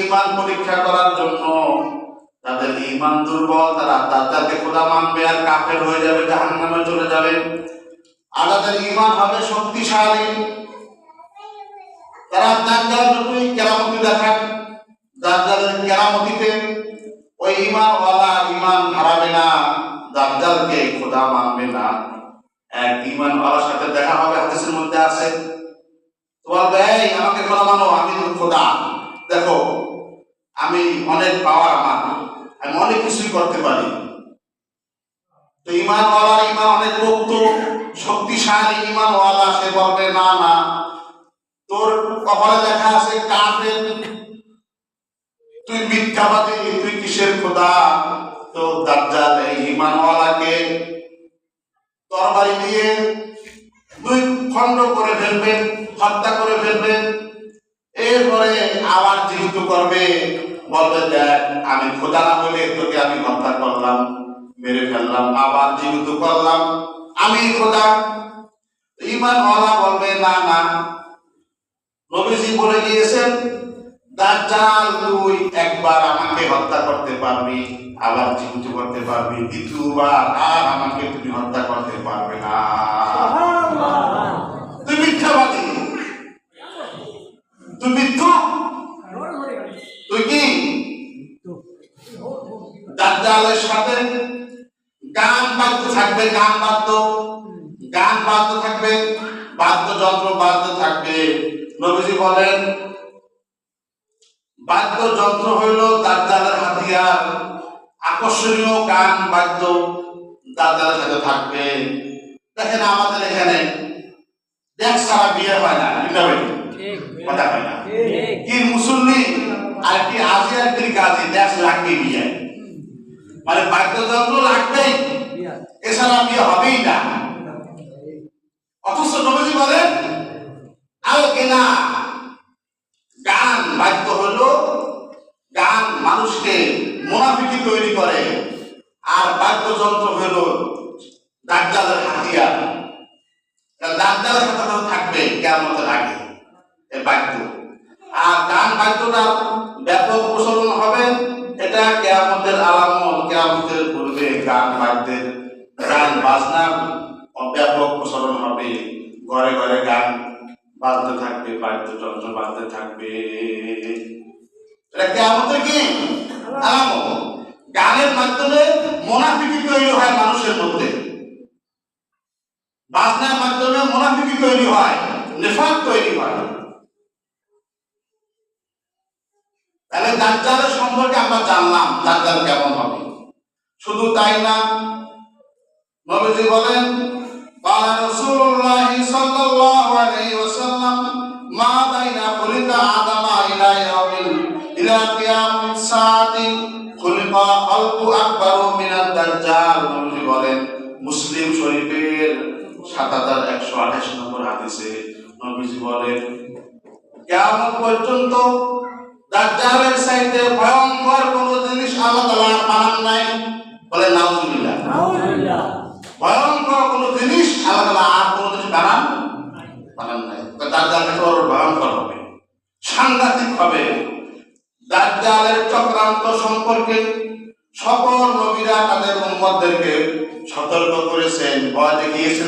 ঈমান পরীক্ষা করার জন্য। তাদের ঈমান দুর্বল, তারা দাজ্জালকে খোদা মানবে আর কাফের হয়ে যাবে, জাহান্নামে চলে যাবে। আর তাদের ঈমান হবে শক্তিশালী, তারা দাজ্জাল যতই কেরামতি দেখাক, দাজ্জালের কেরামতিতে ওই ঈমানওয়ালা ঈমান হারাবে না, দাজ্জালকে খোদা মানবে না। এক ঈমানওয়ালার সাথে দেখা হবে, হাদিসের মধ্যে আছে, তো বলবে এই আমাকে খোদা মানো, আমি তো খোদা, দেখো আমি অনেক পাওয়ার, আমার আমি অনেক কিছুই করতে পারি। তো ঈমানওয়ালা ঈমান অনেক পোক্ত শক্তিশালী ঈমানওয়ালা, সে বলবে না না, তোর কপালে লেখা আছে কাফের, তুই মিথ্যাবাদী, তুই কিসের খোদা। তো দাজ্জাল এই ঈমানওয়ালাকে তরবারি দিয়ে দুই খণ্ড করে ফেলবে, হত্যা করে ফেলবে। এরপরে আবার জীবিত করবে, বলবে দেখ আমি খোদা না বলে তোকে আমি হত্যা করলাম, মেরে ফেললাম, আবার জীবিত করলাম, আমি খোদা। ঈমানওয়ালা বলবে না না, নবীজি বলে গিয়েছেন দাজ্জাল তুই একবার আমাকে হত্যা করতে পারবি, আবার জীবিত করতে পারবি, দ্বিতীয়বার আর আমাকে তুমি হত্যা করতে পারবে না। তুই মিথ্যাবাদী, তুই মিথ্যুক, তুই কি। দাজ্জালের সাথে গান বাজতে থাকবে, গান বাজতে থাকবে, বাদ্যযন্ত্র বাজতে থাকবে। নবীজি বলেন বাদ্যযন্ত্র হইল দাজ্জালের হাতিয়ার, আকর্ষণীয় গান বাদ্য দাজ্জালের সাথে থাকবে। দেখেন আমাদের এখানে দেখ সারা বিয়ে হয় না, কথা হয় না, কি মুসল্লি আর কি আজি আর কি কাজী, দেখ লাগবে বিয়ে, মানে বাদ্যযন্ত্র লাগবেই, এছাড়া বিয়ে হবেই না। অথচ নবীজি বলেন আল কেনা, গান বাদ্য হলো, গান মানুষকে মুনাফিকি তৈরি করে, আর বাদ্যযন্ত্র হলো দাজ্জালের হাতিয়ার। দাজ্জালের সাথে থাকবে কিয়ামতের আগে এই বাদ্য, আর গান বাদ্যটা ব্যাপক প্রচলন হবে, এটা কিয়ামতের আলামত। কিয়ামতের পূর্বে গান বাদ্যের, গান বাজনার ব্যাপক প্রচলন হবে, ঘরে ঘরে গান বাজতে থাকবে, বাদ্যযন্ত্র বাজতে থাকবে। এটা কিয়ামতের কি আলামত। গানের মাধ্যমে মুনাফিকি তৈরি হয় মানুষের মধ্যে, বাজনার মাধ্যমে মুনাফিকি তৈরি হয়, নিফাক তৈরি হয়। তাহলে দাজ্জালের সম্পর্কে আমরা জানলাম দাজ্জাল কেমন হবে। শুধু তাই না, নবীজি বলেন قال رسول الله صلى الله عليه وسلم ما بين خلق آدم إلى قيام الساعة خلق خلق أكبر من الدجال। নবীজি বলেন মুসলিম শরীফের ৭১২৮ নম্বর হাদিসে নবীজি বলেন কিয়ামত পর্যন্ত দাজ্জালের চাইতে ভয়ঙ্কর কোন জিনিস আল্লাহ তাআলা বানান নাই। বলে নাউজুবিল্লাহ, নাউজুবিল্লাহ, ভয়ঙ্কর কোন জিনিস আল্লাহ তাআলা আর কোন জিনিস বানান নাই। দাজ্জাল বড় ভয়ঙ্কর হবে, সাংঘাতিক হবে। দাজ্জালের চক্রান্ত সম্পর্কে সকল নবীরা তাদের উম্মতদেরকে সতর্ক করেছেন, ভয় দেখিয়েছেন।